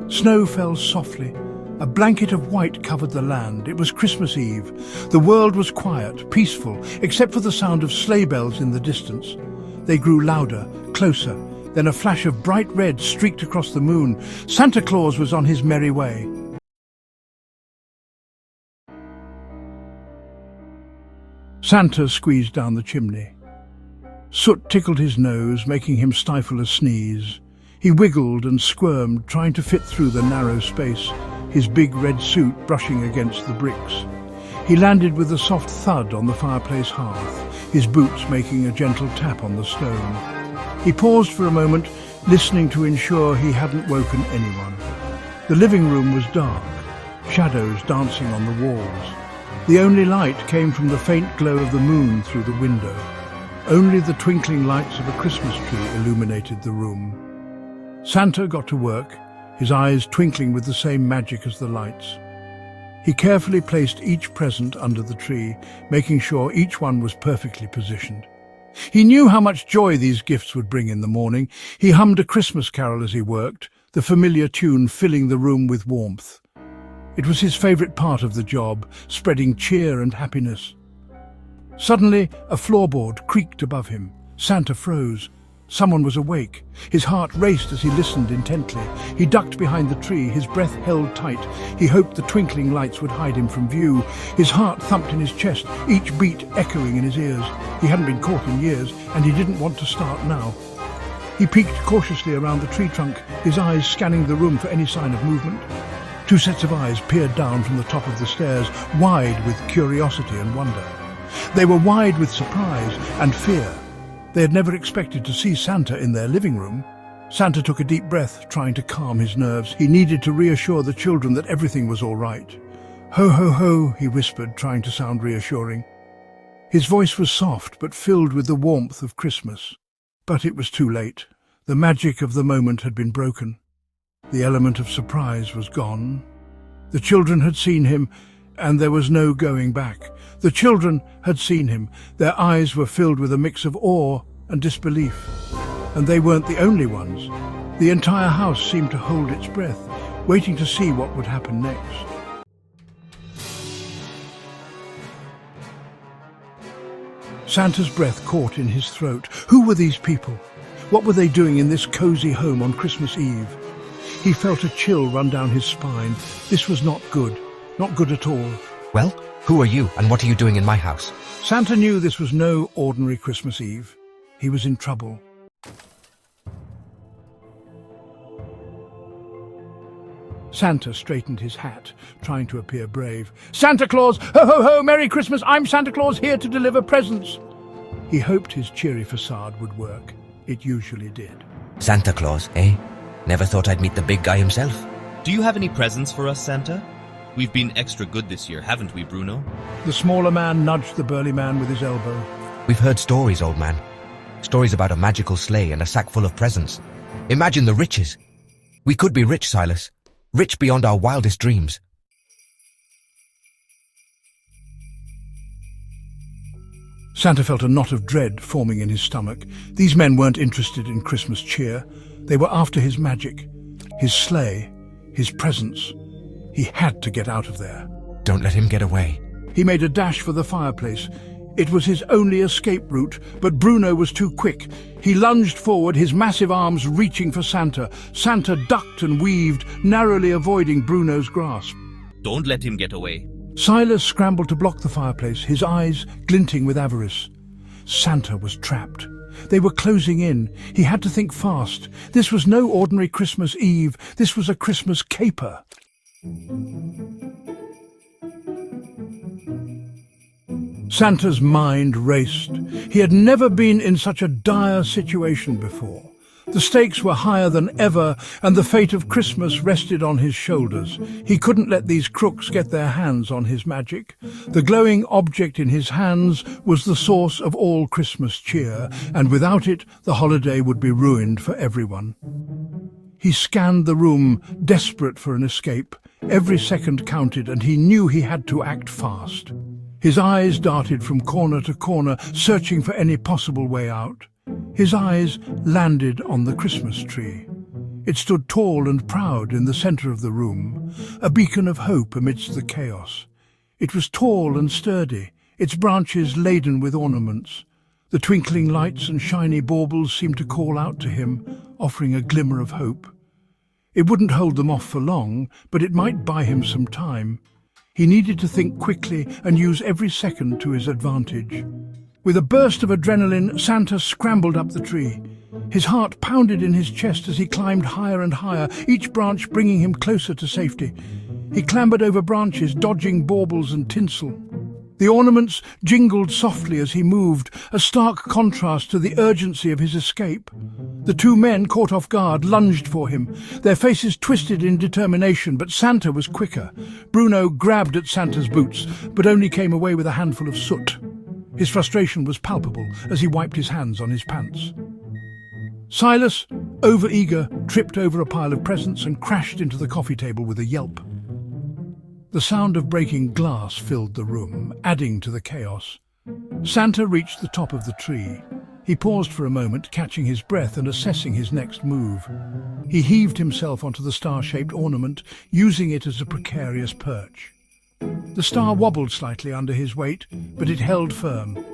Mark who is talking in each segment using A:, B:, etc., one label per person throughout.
A: Snow fell softly. A blanket of white covered the land. It was Christmas Eve. The world was quiet, peaceful, except for the sound of sleigh bells in the distance. They grew louder, closer. Then a flash of bright red streaked across the moon. Santa Claus was on his merry way. Santa squeezed down the chimney. Soot tickled his nose, making him stifle a sneeze. He wiggled and squirmed, trying to fit through the narrow space, his big red suit brushing against the bricks. He landed with a soft thud on the fireplace hearth, his boots making a gentle tap on the stone. He paused for a moment, listening to ensure he hadn't woken anyone. The living room was dark, shadows dancing on the walls. The only light came from the faint glow of the moon through the window. Only the twinkling lights of a Christmas tree illuminated the room. Santa got to work, his eyes twinkling with the same magic as the lights. He carefully placed each present under the tree, making sure each one was perfectly positioned. He knew how much joy these gifts would bring in the morning. He hummed a Christmas carol as he worked, the familiar tune filling the room with warmth. It was his favorite part of the job, spreading cheer and happiness. Suddenly, a floorboard creaked above him. Santa froze. Someone was awake. His heart raced as he listened intently. He ducked behind the tree, his breath held tight. He hoped the twinkling lights would hide him from view. His heart thumped in his chest, each beat echoing in his ears. He hadn't been caught in years, and he didn't want to start now. He peeked cautiously around the tree trunk, his eyes scanning the room for any sign of movement. Two sets of eyes peered down from the top of the stairs, wide with curiosity and wonder. They were wide with surprise and fear. They had never expected to see Santa in their living room. Santa took a deep breath, trying to calm his nerves. He needed to reassure the children that everything was all right. "Ho, ho, ho," he whispered, trying to sound reassuring. His voice was soft, but filled with the warmth of Christmas. But it was too late. The magic of the moment had been broken. The element of surprise was gone. The children had seen him, and there was no going back. The children had seen him. Their eyes were filled with a mix of awe and disbelief. And they weren't the only ones. The entire house seemed to hold its breath, waiting to see what would happen next. Santa's breath caught in his throat. Who were these people? What were they doing in this cozy home on Christmas Eve? He felt a chill run down his spine. This was not good. Not good at all.
B: Well, who are you, and what are you doing in my house?
A: Santa knew this was no ordinary Christmas Eve. He was in trouble. Santa straightened his hat, trying to appear brave. "Santa Claus! Ho, ho, ho! Merry Christmas! I'm Santa Claus, here to deliver presents!" He hoped his cheery facade would work. It usually did.
B: Santa Claus, eh? Never thought I'd meet the big guy himself.
C: Do you have any presents for us, Santa? We've been extra good this year, haven't we, Bruno?
A: The smaller man nudged the burly man with his elbow.
B: We've heard stories, old man. Stories about a magical sleigh and a sack full of presents. Imagine the riches. We could be rich, Silas. Rich beyond our wildest dreams.
A: Santa felt a knot of dread forming in his stomach. These men weren't interested in Christmas cheer. They were after his magic, his sleigh, his presents. He had to get out of there.
B: Don't let him get away.
A: He made a dash for the fireplace. It was his only escape route, but Bruno was too quick. He lunged forward, his massive arms reaching for Santa. Santa ducked and weaved, narrowly avoiding Bruno's grasp.
C: Don't let him get away.
A: Silas scrambled to block the fireplace, his eyes glinting with avarice. Santa was trapped. They were closing in. He had to think fast. This was no ordinary Christmas Eve. This was a Christmas caper. Santa's mind raced. He had never been in such a dire situation before. The stakes were higher than ever, and the fate of Christmas rested on his shoulders. He couldn't let these crooks get their hands on his magic. The glowing object in his hands was the source of all Christmas cheer, and without it, the holiday would be ruined for everyone. He scanned the room, desperate for an escape. Every second counted, and he knew he had to act fast. His eyes darted from corner to corner, searching for any possible way out. His eyes landed on the Christmas tree. It stood tall and proud in the centre of the room, a beacon of hope amidst the chaos. It was tall and sturdy, its branches laden with ornaments. The twinkling lights and shiny baubles seemed to call out to him, offering a glimmer of hope. It wouldn't hold them off for long, but it might buy him some time. He needed to think quickly and use every second to his advantage. With a burst of adrenaline, Santa scrambled up the tree. His heart pounded in his chest as he climbed higher and higher, each branch bringing him closer to safety. He clambered over branches, dodging baubles and tinsel. The ornaments jingled softly as he moved, a stark contrast to the urgency of his escape. The two men, caught off guard, lunged for him, their faces twisted in determination, but Santa was quicker. Bruno grabbed at Santa's boots, but only came away with a handful of soot. His frustration was palpable as he wiped his hands on his pants. Silas, overeager, tripped over a pile of presents and crashed into the coffee table with a yelp. The sound of breaking glass filled the room, adding to the chaos. Santa reached the top of the tree. He paused for a moment, catching his breath and assessing his next move. He heaved himself onto the star-shaped ornament, using it as a precarious perch. The star wobbled slightly under his weight, but it held firm.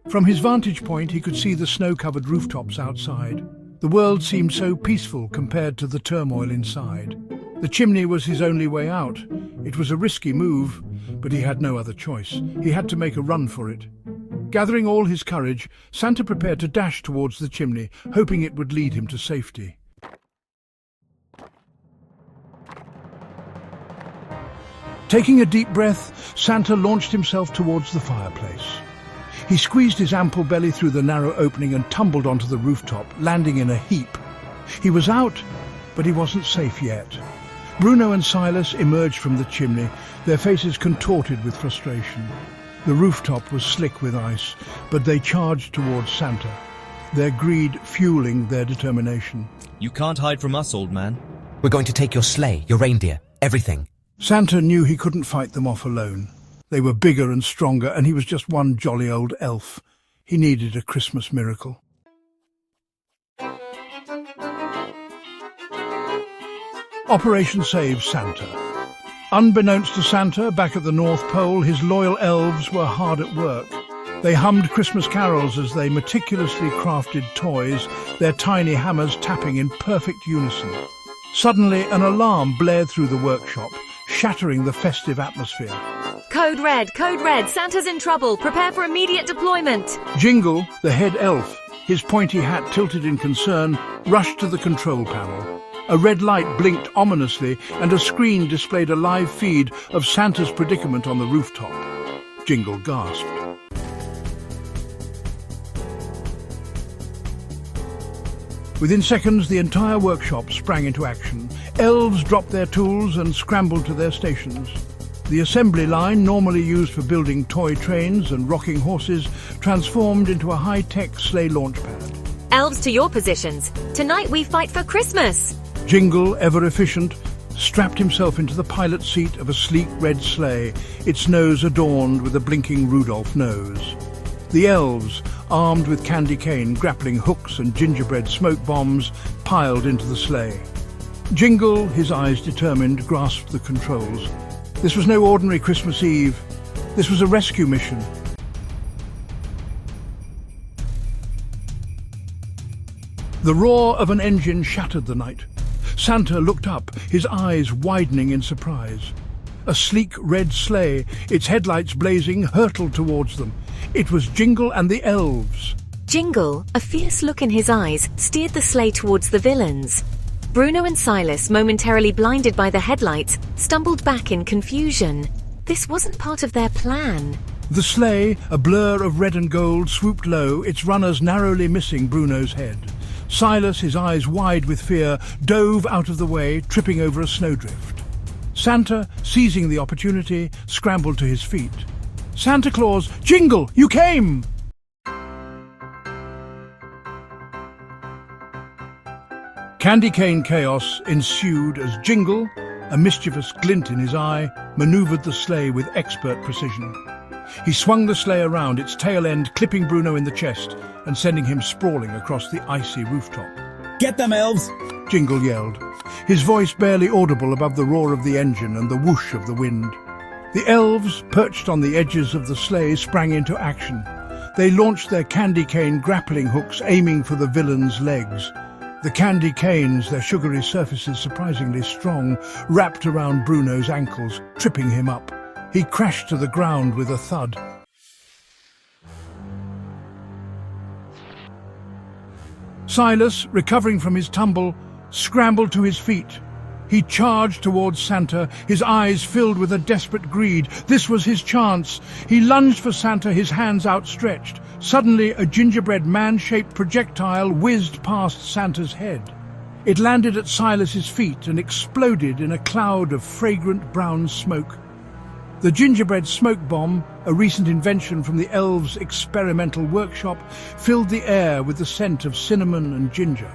A: From his vantage point, he could see the snow-covered rooftops outside. The world seemed so peaceful compared to the turmoil inside. The chimney was his only way out. It was a risky move, but he had no other choice. He had to make a run for it. Gathering all his courage, Santa prepared to dash towards the chimney, hoping it would lead him to safety. Taking a deep breath, Santa launched himself towards the fireplace. He squeezed his ample belly through the narrow opening and tumbled onto the rooftop, landing in a heap. He was out, but he wasn't safe yet. Bruno and Silas emerged from the chimney, their faces contorted with frustration. The rooftop was slick with ice, but they charged towards Santa, their greed fueling their determination.
C: You can't hide from us, old man.
B: We're going to take your sleigh, your reindeer, everything.
A: Santa knew he couldn't fight them off alone. They were bigger and stronger, and he was just one jolly old elf. He needed a Christmas miracle. Operation Save Santa. Unbeknownst to Santa, back at the North Pole, his loyal elves were hard at work. They hummed Christmas carols as they meticulously crafted toys, their tiny hammers tapping in perfect unison. Suddenly, an alarm blared through the workshop, shattering the festive atmosphere.
D: Code red, Santa's in trouble. Prepare for immediate deployment.
A: Jingle, the head elf, his pointy hat tilted in concern, rushed to the control panel. A red light blinked ominously, and a screen displayed a live feed of Santa's predicament on the rooftop. Jingle gasped. Within seconds, the entire workshop sprang into action. Elves dropped their tools and scrambled to their stations. The assembly line, normally used for building toy trains and rocking horses, transformed into a high-tech sleigh launch pad.
D: Elves to your positions. Tonight we fight for Christmas.
A: Jingle, ever efficient, strapped himself into the pilot seat of a sleek red sleigh, its nose adorned with a blinking Rudolph nose. The elves, armed with candy cane, grappling hooks and gingerbread smoke bombs, piled into the sleigh. Jingle, his eyes determined, grasped the controls. This was no ordinary Christmas Eve. This was a rescue mission. The roar of an engine shattered the night. Santa looked up, his eyes widening in surprise. A sleek red sleigh, its headlights blazing, hurtled towards them. It was Jingle and the elves.
D: Jingle, a fierce look in his eyes, steered the sleigh towards the villains. Bruno and Silas, momentarily blinded by the headlights, stumbled back in confusion. This wasn't part of their plan.
A: The sleigh, a blur of red and gold, swooped low, its runners narrowly missing Bruno's head. Silas, his eyes wide with fear, dove out of the way, tripping over a snowdrift. Santa, seizing the opportunity, scrambled to his feet. Santa Claus, Jingle, you came! Candy cane chaos ensued as Jingle, a mischievous glint in his eye, maneuvered the sleigh with expert precision. He swung the sleigh around, its tail end clipping Bruno in the chest and sending him sprawling across the icy rooftop.
E: Get them, elves!
A: Jingle yelled, his voice barely audible above the roar of the engine and the whoosh of the wind. The elves, perched on the edges of the sleigh, sprang into action. They launched their candy cane grappling hooks, aiming for the villain's legs. The candy canes, their sugary surfaces surprisingly strong, wrapped around Bruno's ankles, tripping him up. He crashed to the ground with a thud. Silas, recovering from his tumble, scrambled to his feet. He charged towards Santa, his eyes filled with a desperate greed. This was his chance. He lunged for Santa, his hands outstretched. Suddenly, a gingerbread man-shaped projectile whizzed past Santa's head. It landed at Silas's feet and exploded in a cloud of fragrant brown smoke. The gingerbread smoke bomb, a recent invention from the elves' experimental workshop, filled the air with the scent of cinnamon and ginger.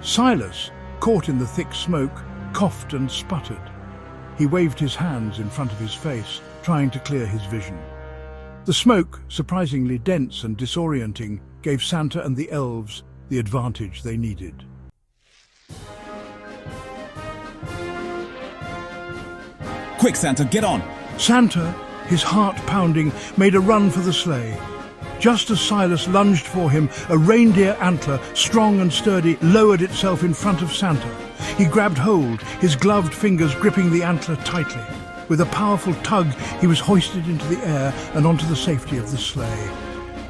A: Silas, caught in the thick smoke, coughed and sputtered. He waved his hands in front of his face, trying to clear his vision. The smoke, surprisingly dense and disorienting, gave Santa and the elves the advantage they needed.
E: Quick, Santa, get on!
A: Santa, his heart pounding, made a run for the sleigh. Just as Silas lunged for him, a reindeer antler, strong and sturdy, lowered itself in front of Santa. He grabbed hold, his gloved fingers gripping the antler tightly. With a powerful tug, he was hoisted into the air and onto the safety of the sleigh.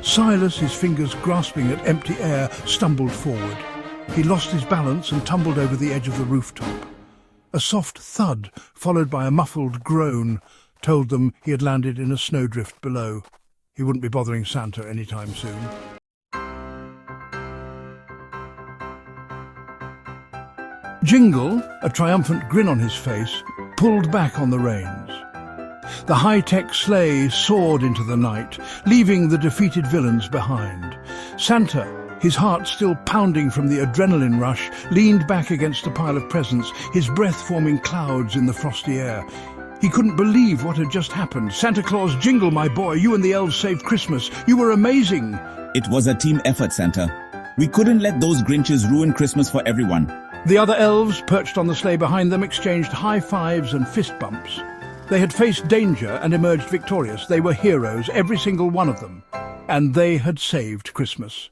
A: Silas, his fingers grasping at empty air, stumbled forward. He lost his balance and tumbled over the edge of the rooftop. A soft thud, followed by a muffled groan, told them he had landed in a snowdrift below. He wouldn't be bothering Santa anytime soon. Jingle, a triumphant grin on his face, pulled back on the reins. The high-tech sleigh soared into the night, leaving the defeated villains behind. Santa, his heart still pounding from the adrenaline rush, leaned back against a pile of presents, his breath forming clouds in the frosty air. He couldn't believe what had just happened. Santa Claus, Jingle, my boy, you and the elves saved Christmas. You were amazing.
E: It was a team effort, Santa. We couldn't let those Grinches ruin Christmas for everyone.
A: The other elves, perched on the sleigh behind them, exchanged high fives and fist bumps. They had faced danger and emerged victorious. They were heroes, every single one of them. And they had saved Christmas.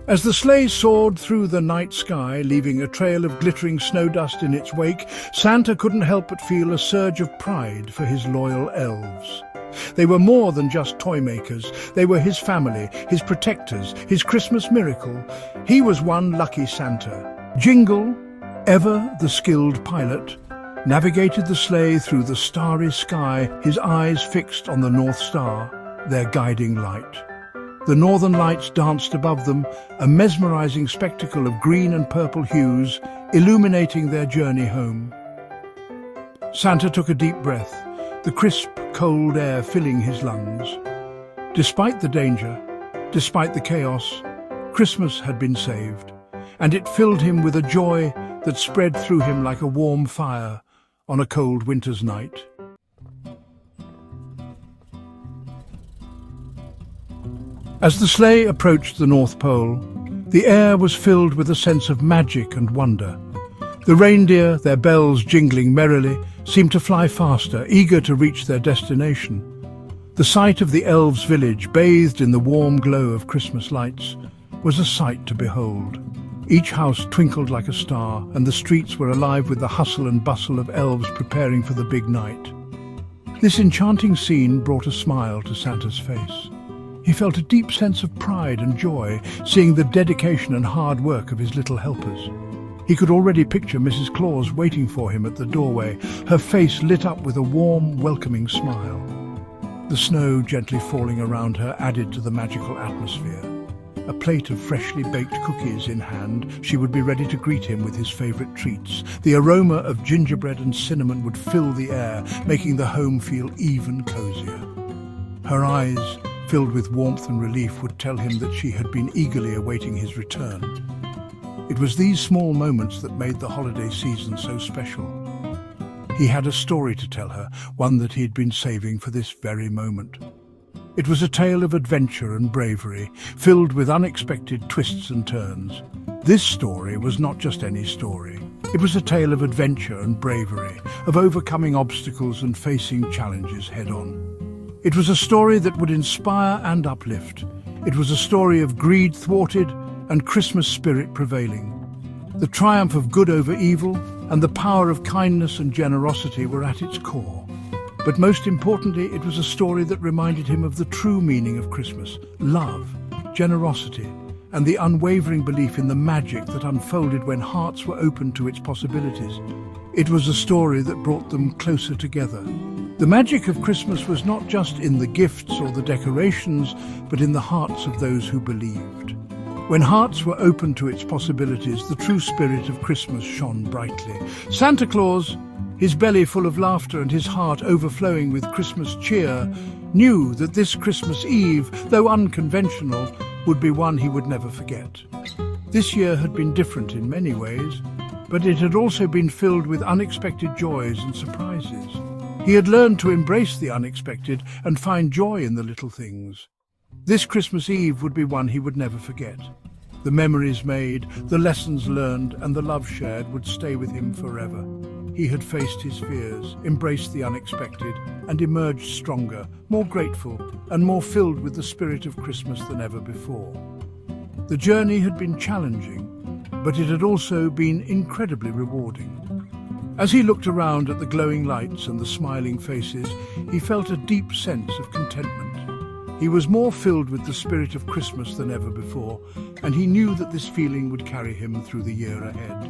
A: As the sleigh soared through the night sky, leaving a trail of glittering snow dust in its wake, Santa couldn't help but feel a surge of pride for his loyal elves. They were more than just toy makers. They were his family, his protectors, his Christmas miracle. He was one lucky Santa. Jingle, ever the skilled pilot, navigated the sleigh through the starry sky, his eyes fixed on the North Star, their guiding light. The northern lights danced above them, a mesmerizing spectacle of green and purple hues, illuminating their journey home. Santa took a deep breath, the crisp, cold air filling his lungs. Despite the danger, despite the chaos, Christmas had been saved, and it filled him with a joy that spread through him like a warm fire on a cold winter's night. As the sleigh approached the North Pole, the air was filled with a sense of magic and wonder. The reindeer, their bells jingling merrily, seemed to fly faster, eager to reach their destination. The sight of the elves' village, bathed in the warm glow of Christmas lights, was a sight to behold. Each house twinkled like a star, and the streets were alive with the hustle and bustle of elves preparing for the big night. This enchanting scene brought a smile to Santa's face. He felt a deep sense of pride and joy, seeing the dedication and hard work of his little helpers. He could already picture Mrs. Claus waiting for him at the doorway, her face lit up with a warm, welcoming smile. The snow gently falling around her added to the magical atmosphere. A plate of freshly baked cookies in hand, she would be ready to greet him with his favorite treats. The aroma of gingerbread and cinnamon would fill the air, making the home feel even cozier. Her eyes, filled with warmth and relief, would tell him that she had been eagerly awaiting his return. It was these small moments that made the holiday season so special. He had a story to tell her, one that he had been saving for this very moment. It was a tale of adventure and bravery, filled with unexpected twists and turns. This story was not just any story. It was a tale of adventure and bravery, of overcoming obstacles and facing challenges head-on. It was a story that would inspire and uplift. It was a story of greed thwarted and Christmas spirit prevailing. The triumph of good over evil and the power of kindness and generosity were at its core. But most importantly, it was a story that reminded him of the true meaning of Christmas: love, generosity, and the unwavering belief in the magic that unfolded when hearts were open to its possibilities. It was a story that brought them closer together. The magic of Christmas was not just in the gifts or the decorations, but in the hearts of those who believed. When hearts were open to its possibilities, the true spirit of Christmas shone brightly. Santa Claus, his belly full of laughter and his heart overflowing with Christmas cheer, knew that this Christmas Eve, though unconventional, would be one he would never forget. This year had been different in many ways, but it had also been filled with unexpected joys and surprises. He had learned to embrace the unexpected and find joy in the little things. This Christmas Eve would be one he would never forget. The memories made, the lessons learned, and the love shared would stay with him forever. He had faced his fears, embraced the unexpected, and emerged stronger, more grateful, and more filled with the spirit of Christmas than ever before. The journey had been challenging, but it had also been incredibly rewarding. As he looked around at the glowing lights and the smiling faces, he felt a deep sense of contentment. He was more filled with the spirit of Christmas than ever before, and he knew that this feeling would carry him through the year ahead.